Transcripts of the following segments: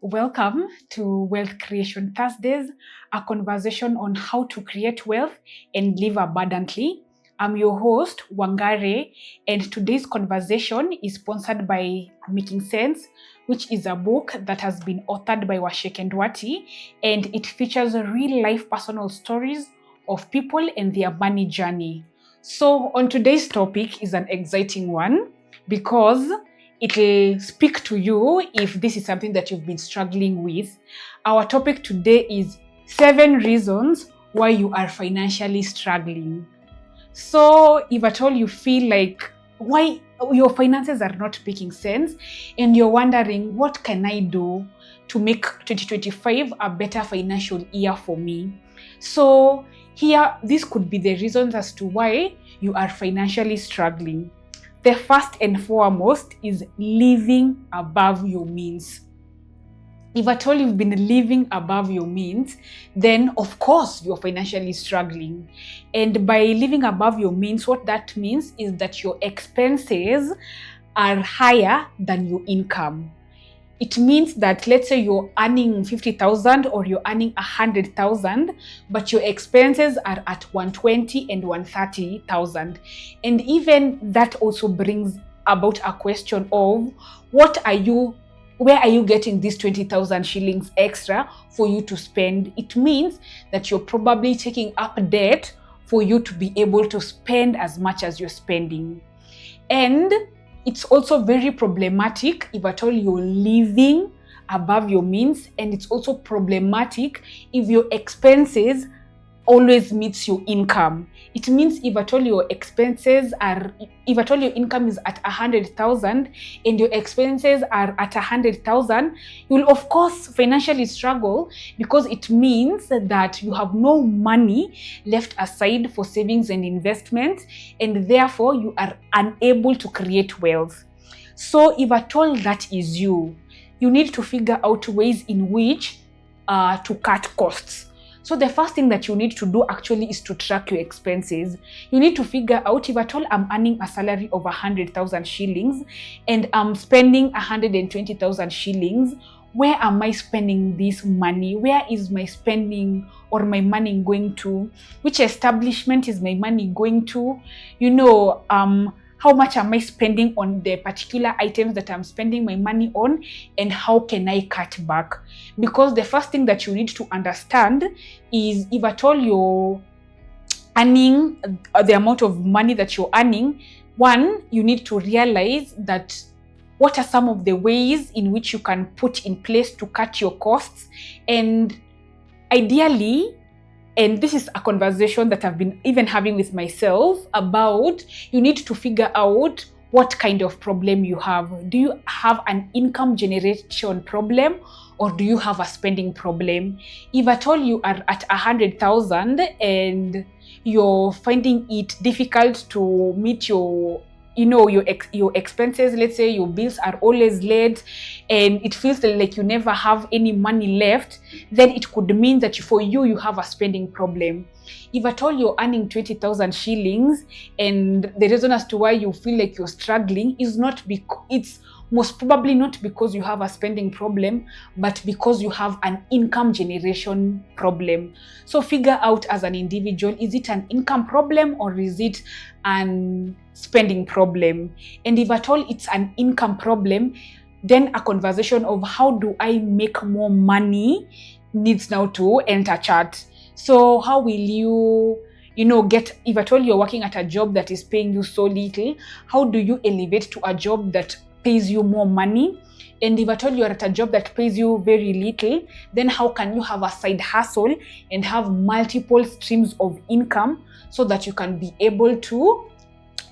Welcome to Wealth Creation Thursdays, a conversation on how to create wealth and live abundantly. I'm your host, Wangare, and today's conversation is sponsored by Making Sense, which is a book that has been authored by Waceke and Nduati, and it features real-life personal stories of people and their money journey. So, on today's topic is an exciting one because it'll speak to you if this is something that you've been struggling with. Our topic today is 7 reasons why you are financially struggling. So, if at all you feel like why your finances are not making sense and you're wondering, what can I do to make 2025 a better financial year for me? So, here, this could be the reasons as to why you are financially struggling. The first and foremost is living above your means. If at all you've been living above your means, then of course you're financially struggling. And by living above your means, what that means is that your expenses are higher than your income. It means that, let's say you're earning 50,000 or you're earning 100,000, but your expenses are at 120 and 130,000. And even that also brings about a question of where are you getting these 20,000 shillings extra for you to spend? It means that you're probably taking up debt for you to be able to spend as much as you're spending. And it's also very problematic if at all you're living above your means, and it's also problematic if your expenses always meets your income. It means if at all your income is at 100,000 and your expenses are at 100,000, you will of course financially struggle, because it means that you have no money left aside for savings and investments, and therefore you are unable to create wealth. So if at all that is you need to figure out ways in which to cut costs. So the first thing that you need to do actually is to track your expenses. You need to figure out, if at all I'm earning a salary of 100,000 shillings and I'm spending 120,000 shillings, where am I spending this money? Where is my spending or my money going to? Which establishment is my money going to? How much am I spending on the particular items that I'm spending my money on, and how can I cut back? Because the first thing that you need to understand is, if at all you're earning the amount of money that you're earning, one, you need to realize that what are some of the ways in which you can put in place to cut your costs. And ideally, and this is a conversation that I've been even having with myself about, you need to figure out what kind of problem you have. Do you have an income generation problem, or do you have a spending problem? If at all you are at 100,000 and you're finding it difficult to meet your expenses, let's say your bills are always late and it feels like you never have any money left, then it could mean that for you have a spending problem. If at all you're earning 20,000 shillings and the reason as to why you feel like you're struggling is it's most probably not because you have a spending problem, but because you have an income generation problem. So figure out as an individual, is it an income problem or is it an spending problem? And if at all it's an income problem, then a conversation of how do I make more money needs now to enter chat. So how will you get, if at all you're working at a job that is paying you so little, how do you elevate to a job that pays you more money? And if at all you're at a job that pays you very little, then how can you have a side hustle and have multiple streams of income so that you can be able to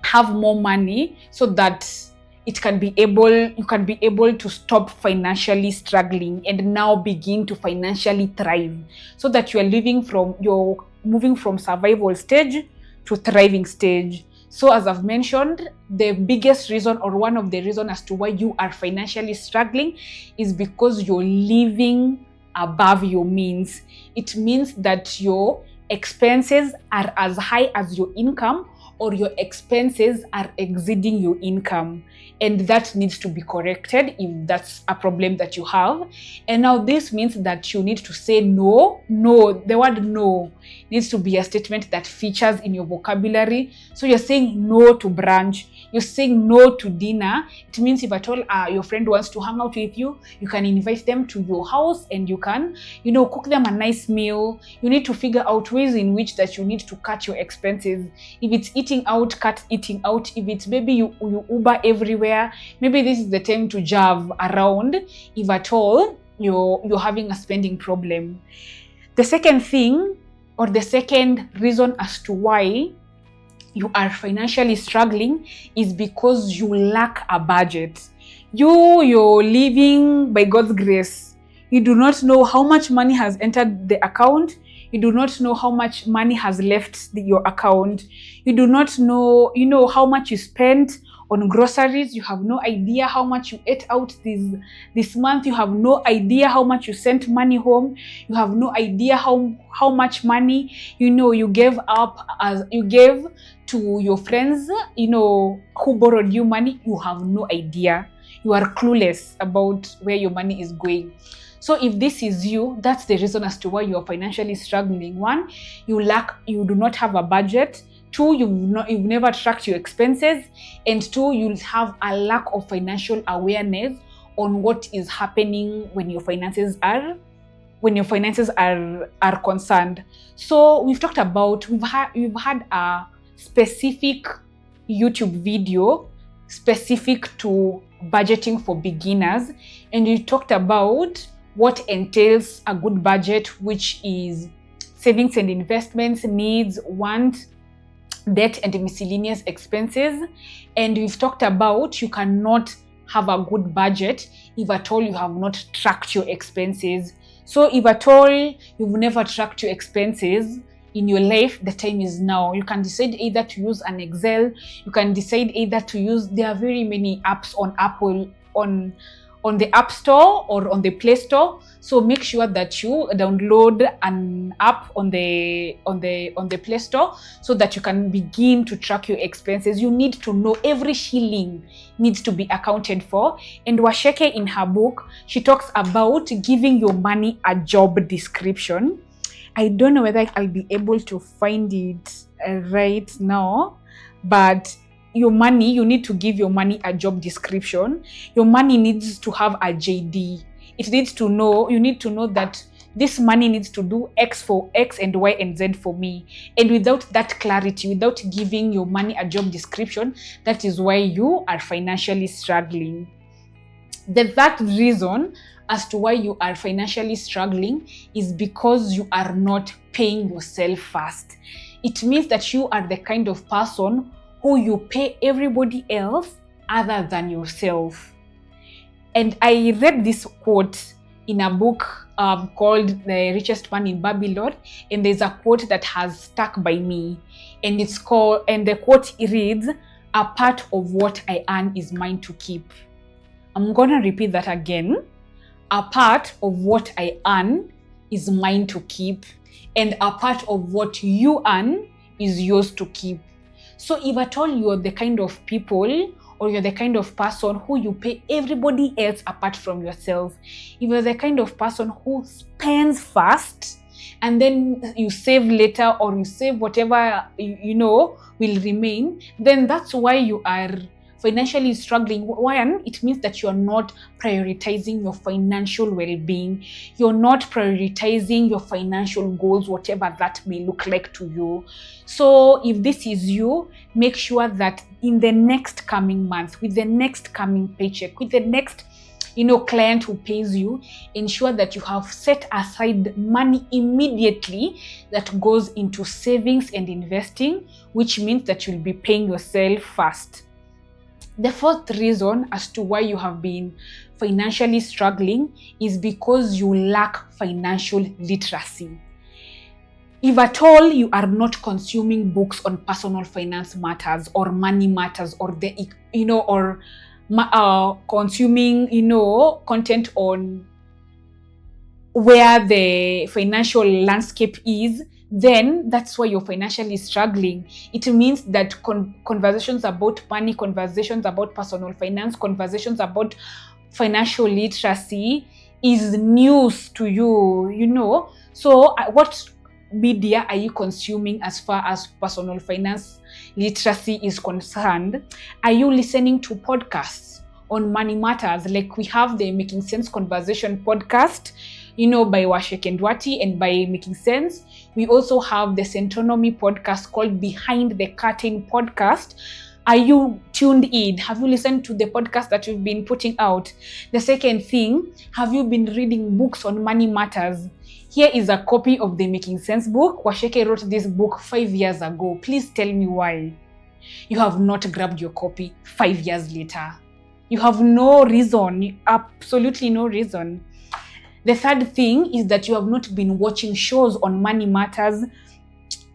have more money, so that you can be able to stop financially struggling and now begin to financially thrive, so that you're moving from survival stage to thriving stage. So as I've mentioned, the biggest reason, or one of the reasons as to why you are financially struggling, is because you're living above your means. It means that your expenses are as high as your income, or your expenses are exceeding your income. And that needs to be corrected if that's a problem that you have. And now this means that you need to say no. No, the word no needs to be a statement that features in your vocabulary. So you're saying no to brunch. You're saying no to dinner. It means if at all your friend wants to hang out with you, you can invite them to your house and you can, cook them a nice meal. You need to figure out ways in which that you need to cut your expenses. If it's eating out, cut eating out. If it's maybe you Uber everywhere, maybe this is the time to jab around if at all you're having a spending problem. The second thing, or the second reason as to why you are financially struggling, is because you lack a budget. You're living by God's grace. You do not know how much money has entered the account. You do not know how much money has left your account. You do not know, how much you spent on groceries. You have no idea how much you ate out this month. You have no idea how much you sent money home. You have no idea how much money you gave to your friends, who borrowed you money. You have no idea. You are clueless about where your money is going. So if this is you, that's the reason as to why you are financially struggling. One, you do not have a budget. Two, you've never tracked your expenses. And two, you'll have a lack of financial awareness on what is happening when your finances are concerned. So we've talked about, we've had a specific YouTube video specific to budgeting for beginners, and we talked about what entails a good budget, which is savings and investments, needs, wants, debt, and miscellaneous expenses. And we've talked about you cannot have a good budget if at all you have not tracked your expenses. So if at all you've never tracked your expenses in your life, the time is now. You can decide either to use an Excel. You can decide either to use, there are very many apps on Apple, on the App Store or on the Play Store. So make sure that you download an app on the Play Store so that you can begin to track your expenses. You need to know every shilling needs to be accounted for. And Waceke, in her book, she talks about giving your money a job description. I don't know whether I'll be able to find it right now, but your money, you need to give your money a job description. Your money needs to have a JD. It needs to know, you need to know that this money needs to do X for X and Y and Z for me. And without that clarity, without giving your money a job description, that is why you are financially struggling. The third reason as to why you are financially struggling is because you are not paying yourself first. It means that you are the kind of person who you pay everybody else other than yourself. And I read this quote in a book called The Richest Man in Babylon, and there's a quote that has stuck by me, and the quote reads, "A part of what I earn is mine to keep." I'm gonna repeat that again. A part of what I earn is mine to keep, and a part of what you earn is yours to keep. So if at all you're the kind of people, or you're the kind of person who you pay everybody else apart from yourself, if you're the kind of person who spends first and then you save later, or you save whatever will remain, then that's why you are financially struggling. One, it means that you're not prioritizing your financial well-being. You're not prioritizing your financial goals, whatever that may look like to you. So if this is you, make sure that in the next coming month, with the next coming paycheck, with the next client who pays you, ensure that you have set aside money immediately that goes into savings and investing, which means that you'll be paying yourself first. The fourth reason as to why you have been financially struggling is because you lack financial literacy. If at all you are not consuming books on personal finance matters or money matters, or consuming content on where the financial landscape is, then that's why you're financially struggling. It means that conversations about money, conversations about personal finance, conversations about financial literacy is news to you, you know. So what media are you consuming as far as personal finance literacy is concerned? Are you listening to podcasts on money matters? Like we have the Making Sense Conversation podcast, you know, by Waceke and Nduati and by Making Sense. We also have the Centronomy podcast called Behind the Curtain podcast. Are you tuned in? Have you listened to the podcast that we've been putting out? The second thing, have you been reading books on money matters? Here is a copy of the Making Sense book. Waceke wrote this book 5 years ago. Please tell me why you have not grabbed your copy 5 years later. You have no reason, absolutely no reason. The third thing is that you have not been watching shows on money matters.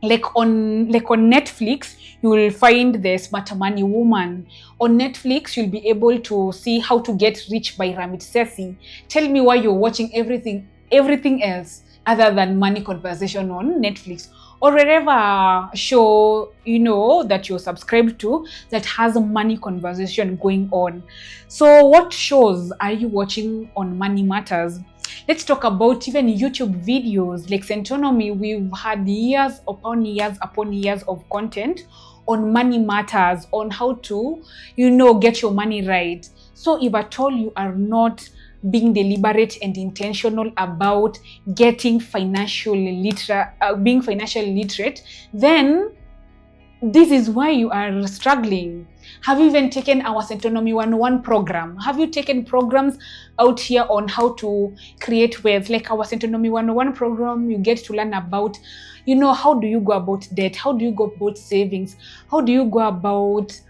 Like on Netflix, you will find the Smart Money Woman. On Netflix, you'll be able to see How to Get Rich by Ramit Sethi. Tell me why you're watching everything else other than money conversation on Netflix or wherever show, you know, that you're subscribed to that has a money conversation going on. So what shows are you watching on money matters? Let's talk about even YouTube videos like Centronomy. We've had years upon years of content on money matters, on how to, you know, get your money right. So if at all you are not being deliberate and intentional about getting being financially literate, then this is why you are struggling. Have you even taken our Centronomy 101 program? Have you taken programs out here on how to create wealth? Like our Centronomy 101 program, you get to learn about, you know, how do you go about debt? How do you go about savings? How do you go about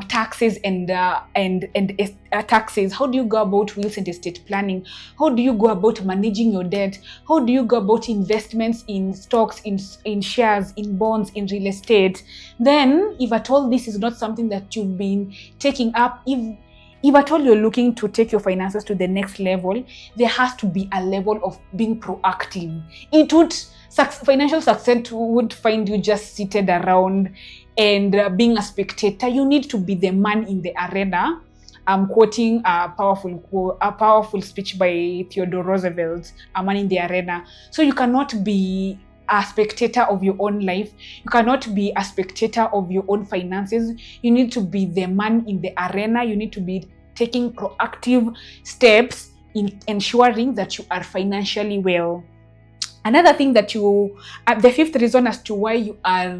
taxes and taxes? How do you go about wills and estate planning? How do you go about managing your debt? How do you go about investments in stocks, in shares, in bonds, in real estate? Then, if at all this is not something that you've been taking up, if at all you're looking to take your finances to the next level, there has to be a level of being proactive. Financial success would find you just seated around and being a spectator. You need to be the man in the arena. I'm quoting a powerful speech by Theodore Roosevelt, A Man in the Arena. So you cannot be a spectator of your own life. You cannot be a spectator of your own finances. You need to be the man in the arena. You need to be taking proactive steps in ensuring that you are financially well. Another thing that the fifth reason as to why you are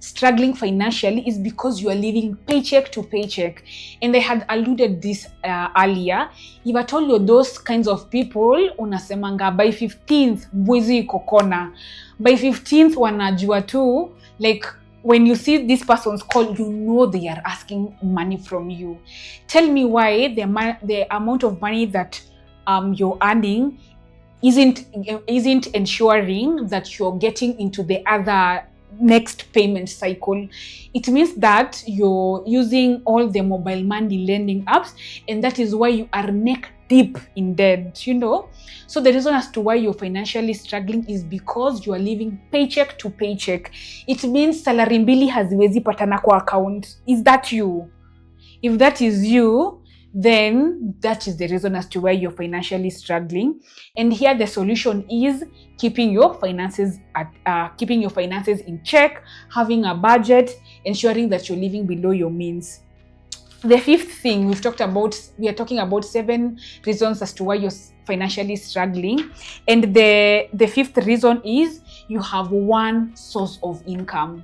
struggling financially is because you are living paycheck to paycheck. And I had alluded this earlier. If I told you those kinds of people, unasemanga by 15th mwezi kokona. By 15th wanajua tu, like when you see this person's call, you know they are asking money from you. Tell me why the amount of money that you're earning isn't ensuring that you're getting into the other next payment cycle. It means that you're using all the mobile money lending apps, and that is why you are neck deep in debt, you know. So the reason as to why you're financially struggling is because you are living paycheck to paycheck. It means salary mbili haziwezi patana kwa account. Is that you? If that is you, then that is the reason as to why you're financially struggling. And here the solution is keeping your finances in check, having a budget, ensuring that you're living below your means. The fifth thing we are talking about 7 reasons as to why you're financially struggling. And the fifth reason is you have one source of income.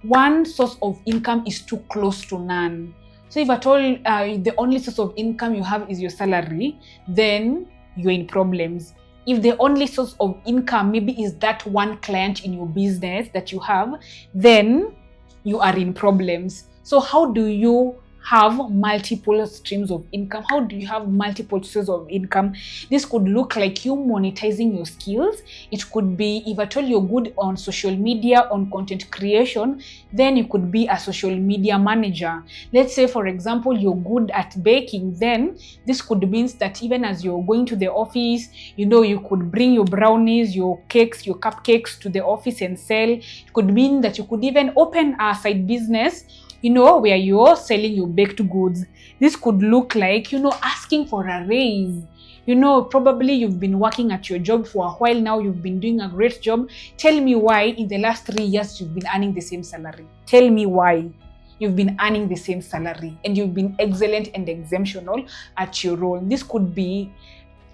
One source of income is too close to none. So if at all the only source of income you have is your salary, then you're in problems. If the only source of income maybe is that one client in your business that you have, then you are in problems. So how do you have multiple streams of income? How do you have multiple sources of income? This could look like you monetizing your skills. It could be, if at all you're good on social media, on content creation, then you could be a social media manager. Let's say, for example, you're good at baking, then this could mean that even as you're going to the office, you could bring your brownies, your cakes, your cupcakes to the office and sell. It could mean that you could even open a side business, where you're selling your baked goods. This could look like, asking for a raise. Probably you've been working at your job for a while now, you've been doing a great job. Tell me why in the last 3 years you've been earning the same salary. Tell me why you've been earning the same salary and you've been excellent and exemptional at your role. This could be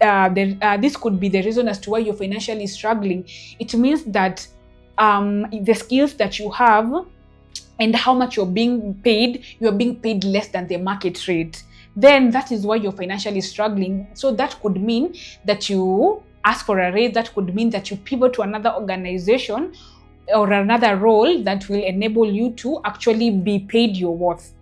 the reason as to why you're financially struggling. It means that the skills that you have and how much you're being paid less than the market rate. Then that is why you're financially struggling. So that could mean that you ask for a raise. That could mean that you pivot to another organization or another role that will enable you to actually be paid your worth.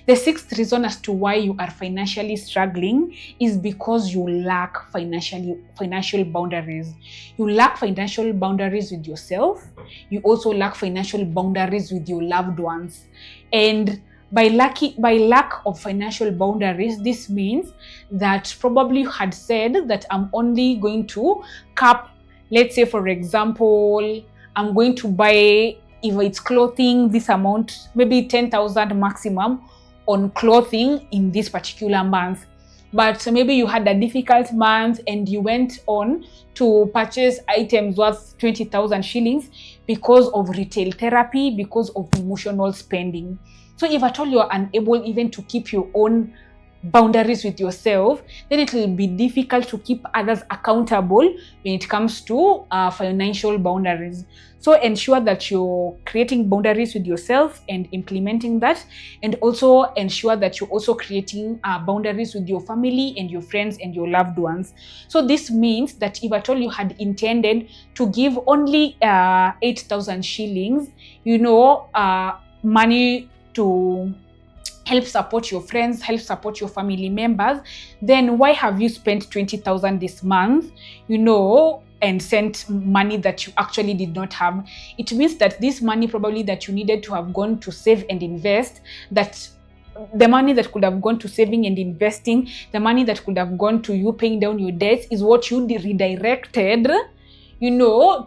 The sixth reason as to why you are financially struggling is because you lack financial boundaries. You lack financial boundaries with yourself. You also lack financial boundaries with your loved ones. And by lack of financial boundaries, this means that probably you had said that I'm only going to cap, let's say for example, I'm going to buy, if it's clothing, this amount, maybe 10,000 maximum on clothing in this particular month. But maybe you had a difficult month and you went on to purchase items worth 20,000 shillings because of retail therapy, because of emotional spending. So if at all you're unable even to keep your own boundaries with yourself, then it will be difficult to keep others accountable when it comes to financial boundaries. So ensure that you're creating boundaries with yourself and implementing that, and also ensure that you're also creating boundaries with your family and your friends and your loved ones. So this means that if at all you had intended to give only 8,000 shillings, money to help support your friends, help support your family members, then why have you spent 20,000 this month, and sent money that you actually did not have? It means that this money probably that you needed to have gone to save and invest, that the money that could have gone to saving and investing, the money that could have gone to you paying down your debts, is what you redirected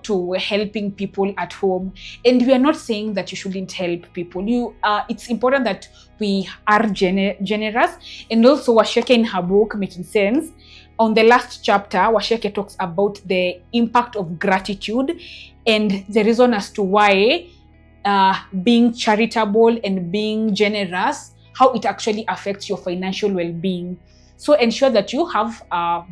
to helping people at home. And we are not saying that you shouldn't help people. It's important that we are generous. And also Waceke in her book, Making Sense, on the last chapter, Waceke talks about the impact of gratitude and the reason as to why being charitable and being generous, how it actually affects your financial well-being. So ensure that you have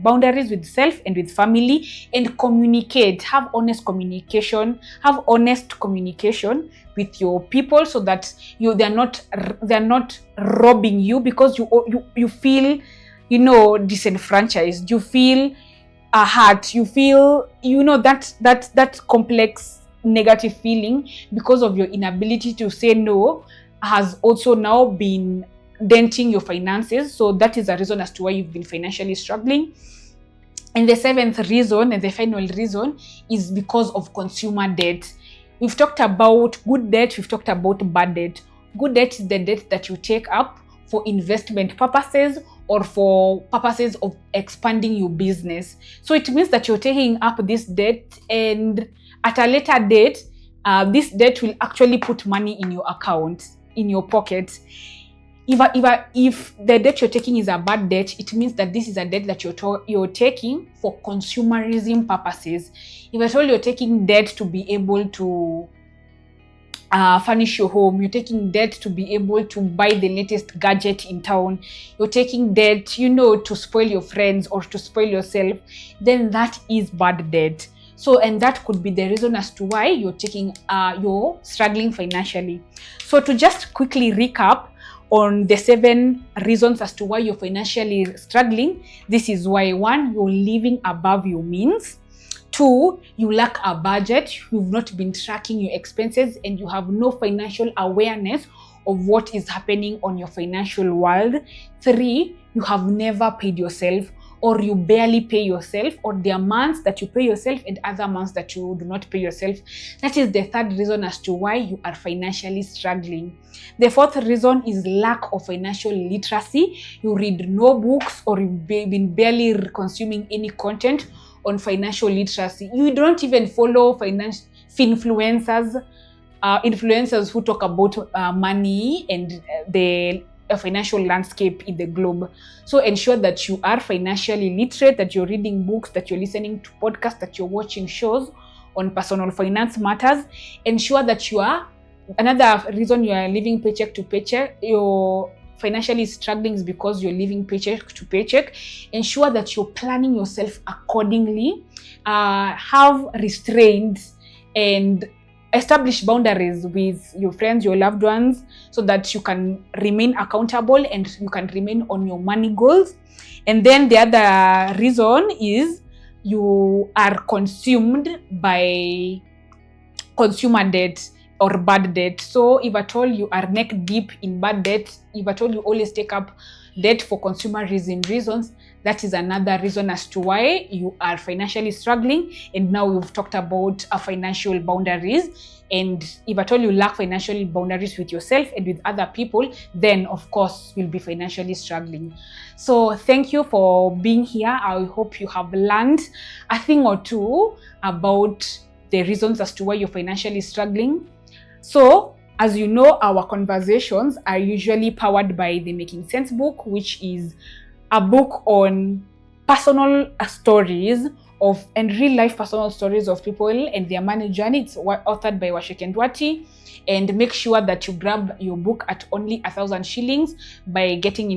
boundaries with self and with family, and communicate. Have honest communication. Have honest communication with your people, so that they're not robbing you because you feel disenfranchised. You feel hurt. You feel that complex negative feeling because of your inability to say no has also now been denting your finances. So that is a reason as to why you've been financially struggling. And the seventh reason and the final reason is because of consumer debt. We've talked about good debt, we've talked about bad debt. Good debt is the debt that you take up for investment purposes or for purposes of expanding your business. So it means that you're taking up this debt, and at a later date, this debt will actually put money in your account, in your pocket. If the debt you're taking is a bad debt, it means that this is a debt that you're taking for consumerism purposes. If at all you're taking debt to be able to furnish your home, you're taking debt to be able to buy the latest gadget in town, you're taking debt, to spoil your friends or to spoil yourself, then that is bad debt. So, and that could be the reason as to why you're struggling financially. So to just quickly recap on the 7 reasons as to why you're financially struggling, this is why: 1, you're living above your means. 2, you lack a budget. You've not been tracking your expenses and you have no financial awareness of what is happening on your financial world. 3, you have never paid yourself, or you barely pay yourself, or there are months that you pay yourself and other months that you do not pay yourself. That is the 3rd reason as to why you are financially struggling. The 4th reason is lack of financial literacy. You read no books, or you've been barely consuming any content on financial literacy. You don't even follow influencers who talk about money and the financial landscape in the globe. So ensure that you are financially literate, that you're reading books, that you're listening to podcasts, that you're watching shows on personal finance matters. Ensure that you are, another reason you are living paycheck to paycheck, you're financially struggling is because you're living paycheck to paycheck. Ensure that you're planning yourself accordingly. Have restraints and establish boundaries with your friends, your loved ones, so that you can remain accountable and you can remain on your money goals. And then the other reason is you are consumed by consumer debt or bad debt. So if at all you are neck deep in bad debt, if at all you always take up debt for consumerism reasons, that is another reason as to why you are financially struggling. And now we've talked about financial boundaries. And if at all you lack financial boundaries with yourself and with other people, then of course you'll be financially struggling. So thank you for being here. I hope you have learned a thing or two about the reasons as to why you're financially struggling. So as you know, our conversations are usually powered by the Making Sense book, which is a book on personal stories and real life personal stories of people and their money journey. It's authored by Waceke and Nduati. And make sure that you grab your book at only 1,000 shillings by getting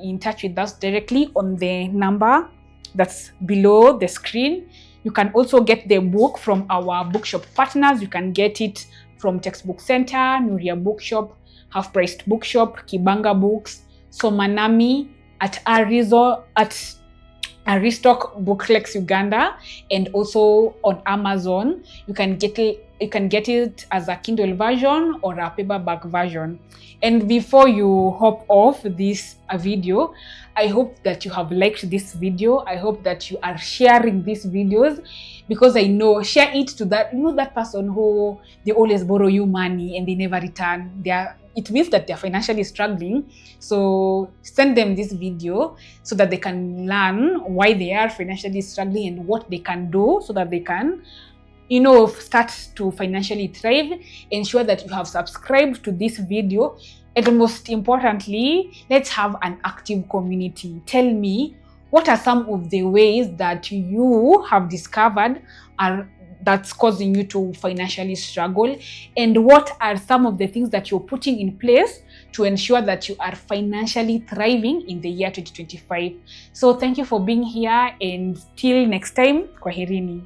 in touch with us directly on the number that's below the screen. You can also get the book from our bookshop partners. You can get it from Textbook Center, Nuria Bookshop, Half Priced Bookshop, Kibanga Books, Somanami, at Aristoc Booklex Uganda, and also on Amazon. You can get it as a Kindle version or a paperback version. And before you hop off this video, I hope that you have liked this video. I hope that you are sharing these videos, because I know, share it to that, that person who they always borrow you money and they never return. It means that they're financially struggling. So send them this video so that they can learn why they are financially struggling and what they can do so that they can, start to financially thrive. Ensure that you have subscribed to this video. And most importantly, let's have an active community. Tell me, what are some of the ways that you have discovered that's causing you to financially struggle? And what are some of the things that you're putting in place to ensure that you are financially thriving in the year 2025? So thank you for being here, and till next time, kwaherini.